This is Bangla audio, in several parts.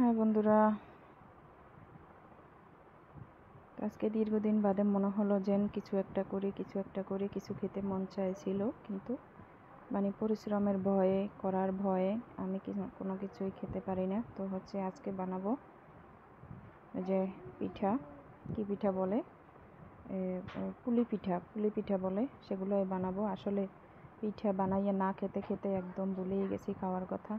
হ্যাঁ বন্ধুরা, আজকে দীর্ঘদিন বাদে মনে হলো যে কিছু একটা করি, কিছু খেতে মন চাইছিল, কিন্তু পরিশ্রমের ভয়ে, করার ভয়ে আমি কোনো কিছুই খেতে পারি না। তো আজকে বানাবো যে পিঠা, কি পিঠা বলে, পুলি পিঠা বলে, সেগুলোই বানাবো। আসলে পিঠা বানাইয়া না খেতে খেতে একদম ভুলেই গেছি খাওয়ার কথা।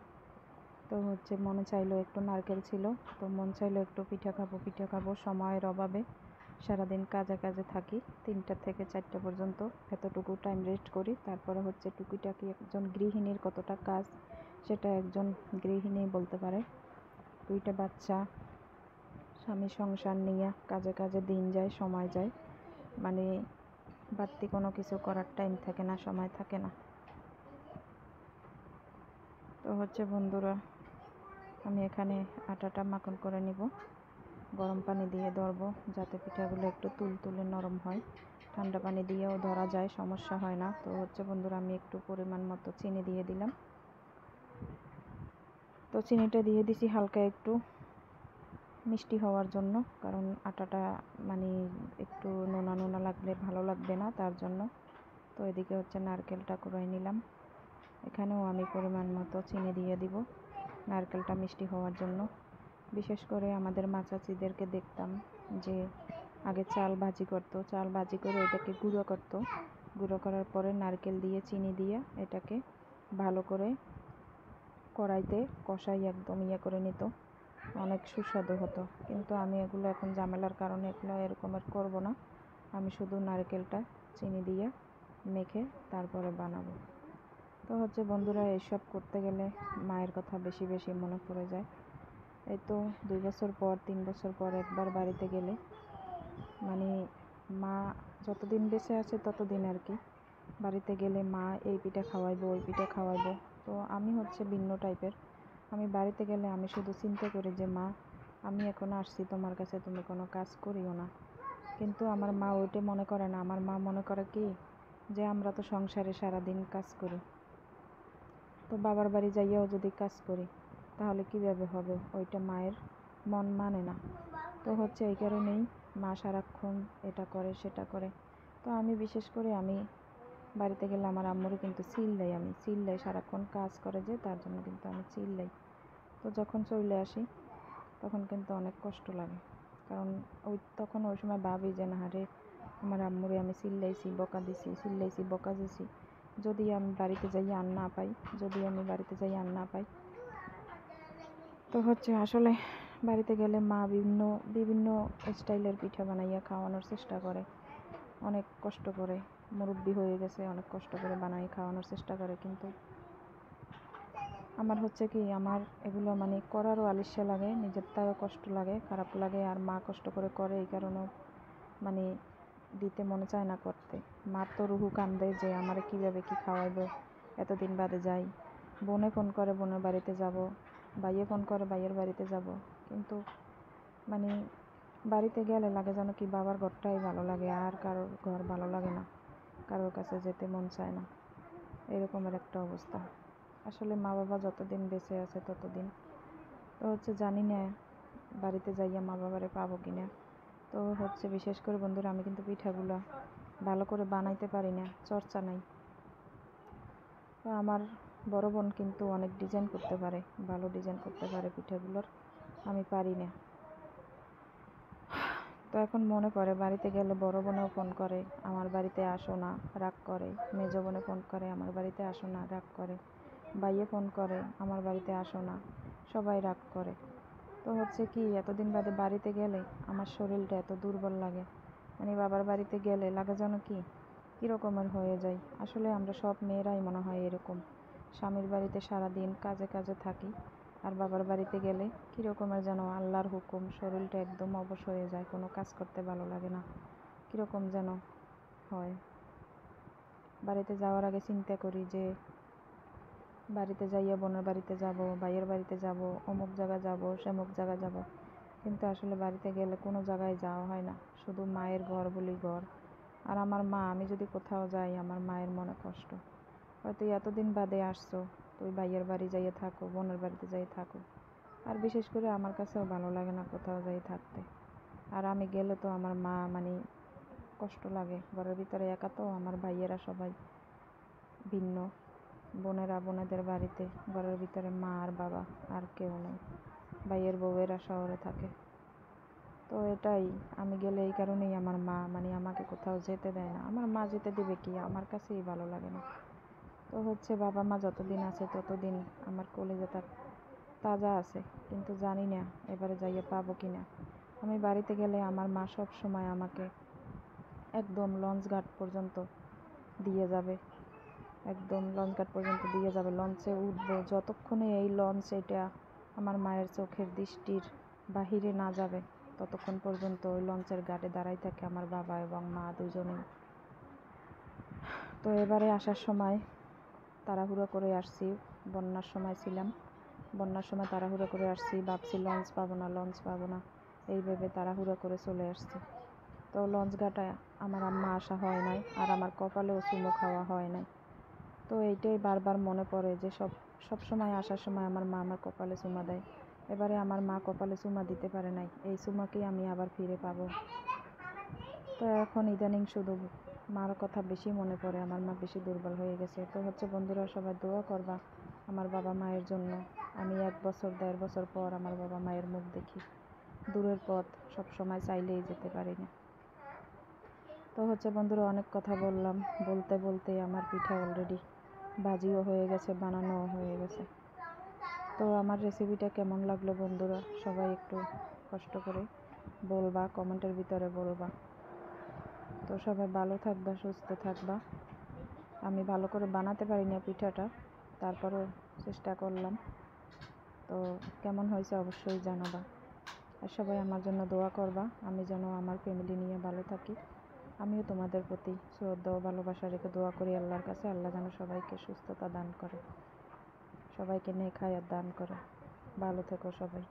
তো মনে চাইলো একটু নারকেল ছিল, তো মন চাইলো একটু পিঠা খাবো। সময়ের অভাবে সারাদিন কাজে কাজে থাকি, 3টা থেকে 4টা পর্যন্ত এতটুকু টাইম রেস্ট করি। তারপরে টুকিটাকি একজন গৃহিণীর কতটা কাজ, সেটা একজন গৃহিণী বলতে পারে। 2টা বাচ্চা, স্বামী, সংসার নিয়ে কাজে কাজে দিন যায়, সময় যায়, বাড়তি কোনো কিছু করার টাইম থাকে না, সময় থাকে না। তো বন্ধুরা, আমি এখানে আটাটা মাখন করে নিব, গরম পানি দিয়ে ধরবো যাতে পিঠাগুলো একটু তুলতুলে নরম হয়। ঠান্ডা পানি দিয়েও ধরা যায়, সমস্যা হয় না। তো বন্ধুরা, আমি একটু পরিমাণ মতো চিনি দিয়ে দিলাম। তো চিনিটা দিয়ে দিছি হালকা একটু মিষ্টি হওয়ার জন্য, কারণ আটাটা একটু নোনা নোনা লাগলে ভালো লাগবে না, তার জন্য। তো এদিকে নারকেলটা কুড়াই নিলাম, এখানেও আমি পরিমাণ মতো চিনি দিয়ে দিব নারকেলটা মিষ্টি হওয়ার জন্য। বিশেষ করে আমাদের মা চাচিদেরকে দেখতাম যে আগে চাল ভাজি করতো, চাল ভাজি করে এটাকে গুঁড়ো করতো, গুঁড়ো করার পরে নারকেল দিয়ে চিনি দিয়ে এটাকে ভালো করে কড়াইতে কষাই একদম করে নিত, অনেক সুস্বাদু হতো। কিন্তু আমি এগুলো এখন ঝামেলার কারণে এগুলো এরকমের করব না, আমি শুধু নারকেলটা চিনি দিয়ে মেখে তারপরে বানাবো। তো বন্ধুরা, এইসব করতে গেলে মায়ের কথা বেশি বেশি মনে পড়ে যায়। এই তো 2 বছর পর 3 বছর পর একবার বাড়িতে গেলে, মা যতদিন বেঁচে আছে ততদিন আর কি, বাড়িতে গেলে মা এই পিঠা খাওয়াইবো, ওই পিঠা খাওয়াইবো। তো আমি ভিন্ন টাইপের। আমি বাড়িতে গেলে আমি শুধু চিন্তা করি যে মা, আমি এখন আসছি তোমার কাছে, তুমি কোনো কাজ করিও না। কিন্তু আমার মা ওইটা মনে করে না। আমার মা মনে করে কি, যে আমরা তো সংসারে সারাদিন কাজ করি, তো বাবার বাড়ি যাইয়াও যদি কাজ করি তাহলে কীভাবে হবে, ওইটা মায়ের মন মানে না। তো এই কারণেই মা সারাক্ষণ এটা করে সেটা করে। তো আমি বিশেষ করে আমি বাড়িতে গেলে আমার আম্মুরও কিন্তু চিল্লাই, সারাক্ষণ কাজ করে যে, তার জন্য কিন্তু আমি চিল্লাই। তো যখন চলে আসি তখন কিন্তু অনেক কষ্ট লাগে, কারণ তখন ওই সময় ভাবি যে না রে, আমার আম্মুরে আমি চিল্লাইছি, বকা দিছি, যদি আমি বাড়িতে যাই আর না পাই, তো আসলে বাড়িতে গেলে মা বিভিন্ন স্টাইলের পিঠা বানাইয়া খাওয়ানোর চেষ্টা করে, অনেক কষ্ট করে, মুরব্বি হয়ে গেছে, অনেক কষ্ট করে বানাই খাওয়ানোর চেষ্টা করে। কিন্তু আমার কি, আমার এগুলো করারও আলিস্যা লাগে, নিজের তাও কষ্ট লাগে, খারাপ লাগে। আর মা কষ্ট করে এই কারণেও দিতে মনে চায় না করতে। মার তো রুহু কান্দে যে আমার কীভাবে কি খাওয়াইবো, এতদিন বাদে যাই। বোনে ফোন করে বোনের বাড়িতে যাব, ভাইয়ে ফোন করে ভাইয়ের বাড়িতে যাব, কিন্তু বাড়িতে গেলে লাগে যেন কি বাবার ঘরটাই ভালো লাগে, আর কারোর ঘর ভালো লাগে না, কারোর কাছে যেতে মন চায় না, এরকমের একটা অবস্থা। আসলে মা বাবা যতদিন বেঁচে আছে ততদিন। তো জানি না বাড়িতে যাইয়া মা বাবারে পাবো কিনা। তো বিশেষ করে বন্ধুরা, আমি কিন্তু পিঠাগুলো ভালো করে বানাইতে পারি না, চর্চা নাই। তো আমার বড় বোন কিন্তু অনেক ডিজাইন করতে পারে, ভালো ডিজাইন করতে পারে পিঠাগুলোর, আমি পারি না। তো এখন মনে পড়ে, বাড়িতে গেলে বড় বোনেও ফোন করে আমার বাড়িতে আসো না, রাগ করে। মেজো বোনে ফোন করে আমার বাড়িতে আসো না, রাগ করে। ভাইয়ে ফোন করে আমার বাড়িতে আসো না, সবাই রাগ করে। তো কি, এতদিন বাদে বাড়িতে গেলে আমার শরীরটা এত দুর্বল লাগে, বাবার বাড়িতে গেলে লাগে যেন কি কীরকমের হয়ে যায়। আসলে আমরা সব মেয়েরাই মনে হয় এরকম, স্বামীর বাড়িতে সারাদিন কাজে কাজে থাকি, আর বাবার বাড়িতে গেলে কীরকমের যেন আল্লাহর হুকুম, শরীরটা একদম অবশ হয়ে যায়, কোনো কাজ করতে ভালো লাগে না, কীরকম যেন হয়। বাড়িতে যাওয়ার আগে চিন্তা করি যে বাড়িতে যাইয়া বোনের বাড়িতে যাব, ভাইয়ের বাড়িতে যাব, অমুক জায়গা যাব, সেমুক জায়গা যাব, কিন্তু আসলে বাড়িতে গেলে কোনো জায়গায় যাওয়া হয় না, শুধু মায়ের ঘর বলি ঘর। আর আমার মা, আমি যদি কোথাও যাই আমার মায়ের মনে কষ্ট, হয়তো এতদিন বাদে আসছো, তুই ভাইয়ের বাড়ি যাইয়ে থাকো, বোনের বাড়িতে যাই থাকো, আর বিশেষ করে আমার কাছেও ভালো লাগে না কোথাও যাই থাকতে। আর আমি গেলে তো আমার মা মানে কষ্ট লাগে, ঘরের ভিতরে একা তো, আমার ভাইয়েরা সবাই ভিন্ন, বোনেরা বোনেদের বাড়িতে, ঘরের ভিতরে মা আর বাবা, আর কেউ নেই, ভাইয়ের বউয়েরা শহরে থাকে। তো এটাই, আমি গেলে এই কারণেই আমার মা মানে আমাকে কোথাও যেতে দেয় না। আমার মা যেতে দেবে কি, আমার কাছেই ভালো লাগে না। তো হচ্ছে বাবা মা যতদিন আছে ততদিন আমার কলিজাটা তাজা আছে, কিন্তু জানি না এবারে যাইয়ে পাবো কি না। আমি বাড়িতে গেলে আমার মা সব সময় আমাকে একদম লঞ্চ ঘাট পর্যন্ত দিয়ে যাবে, একদম লঞ্চ ঘাট পর্যন্ত দিয়ে যাবে। লঞ্চে উঠবো, যতক্ষণে এই লঞ্চ এটা আমার মায়ের চোখের দৃষ্টির বাহিরে না যাবে ততক্ষণ পর্যন্ত ওই লঞ্চের ঘাটে দাঁড়াই থাকে আমার বাবা এবং মা দুজনেই। তো এবারে আসার সময় তাড়াহুড়ো করে আসছি, বন্যার সময় ছিলাম, বন্যার সময় তাড়াহুড়ো করে আসছি, ভাবছি লঞ্চ পাবো না লঞ্চ পাবো না, এই ভেবে তাড়াহুড়ো করে চলে আসছি। তো লঞ্চ ঘাটে আমার আম্মা আসা হয় নাই, আর আমার কপালেও চুমু খাওয়া হয় নাই। তো এইটাই বারবার মনে পড়ে যে সব সময় আসার সময় আমার মা আমার কপালে চুমা দেয়, এবারে আমার মা কপালে চুমা দিতে পারে নাই, এই চুমাকেই আমি আবার ফিরে পাবো। তো এখন ইদানিং শুধু মার কথা বেশি মনে পড়ে, আমার মা বেশি দুর্বল হয়ে গেছে। তো হচ্ছে বন্ধুরা সবাই দোয়া করবা আমার বাবা মায়ের জন্য। আমি 1 বছর 1.5 বছর পর আমার বাবা মায়ের মুখ দেখি, দূরের পথ, সব সময় চাইলেই যেতে পারি না। তো হচ্ছে বন্ধুরা অনেক কথা বললাম, বলতে বলতে আমার পিঠা অলরেডি ভাজিও হয়ে গেছে, বানানোও হয়ে গেছে। তো আমার রেসিপিটা কেমন লাগলো বন্ধুরা সবাই একটু কষ্ট করে বলবা, কমেন্টের ভিতরে বলবা। তো সবাই ভালো থাকবা, সুস্থ থাকবা। আমি ভালো করে বানাতে পারি না পিঠাটা, তারপরেও চেষ্টা করলাম। তো কেমন হয়েছে অবশ্যই জানাবা, আর সবাই আমার জন্য দোয়া করবা, আমি যেন আমার ফ্যামিলি নিয়ে ভালো থাকি। আমিও তোমাদের প্রতি শ্রদ্ধা ও ভালোবাসা রেখে দোয়া করি আল্লাহর কাছে, আল্লাহ যেন সবাইকে সুস্থতা দান করে, সবাইকে নেক হায়াত দান করে। ভালো থেকো সবাই।